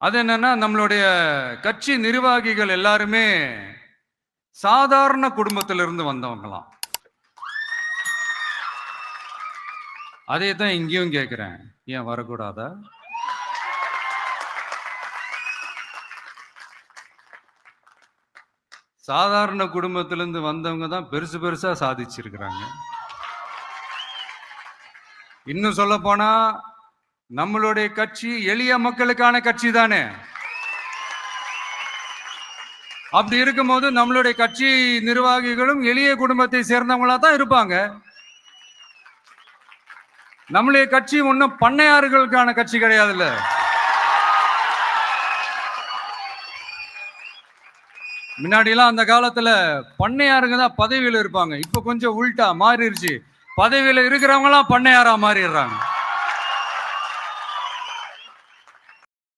அது என்னன்னா, நம்மளுடைய கட்சி நிர்வாகிகள் எல்லாருமே சாதாரண குடும்பத்திலிருந்து வந்தவங்களாம். அதே தான் இங்கேயும் கேட்கிறேன். ஏன் வரக்கூடாதா? சாதாரண குடும்பத்திலிருந்து வந்தவங்க தான் பெருசு பெருசா சாதிச்சிருக்கிறாங்க. இன்னும் சொல்ல போனா நம்மளுடைய கட்சி எளிய மக்களுக்கான கட்சி தானே. அப்படி இருக்கும்போது நம்மளுடைய கட்சி நிர்வாகிகளும் எளிய குடும்பத்தை சேர்ந்தவங்களா தான் இருப்பாங்க. நம்மளுடைய கட்சி ஒன்றும் பண்ணையாறுகளுக்கான கட்சி கிடையாதுல்ல. முன்னாடிலாம் அந்த காலத்துல பண்ணையாருங்க தான் பதவியில் இருப்பாங்க. இப்ப கொஞ்சம் உள்டா மாறிடுச்சு. பதவியில் இருக்கிறவங்களாம் பண்ணையாரா மாறிடுறாங்க.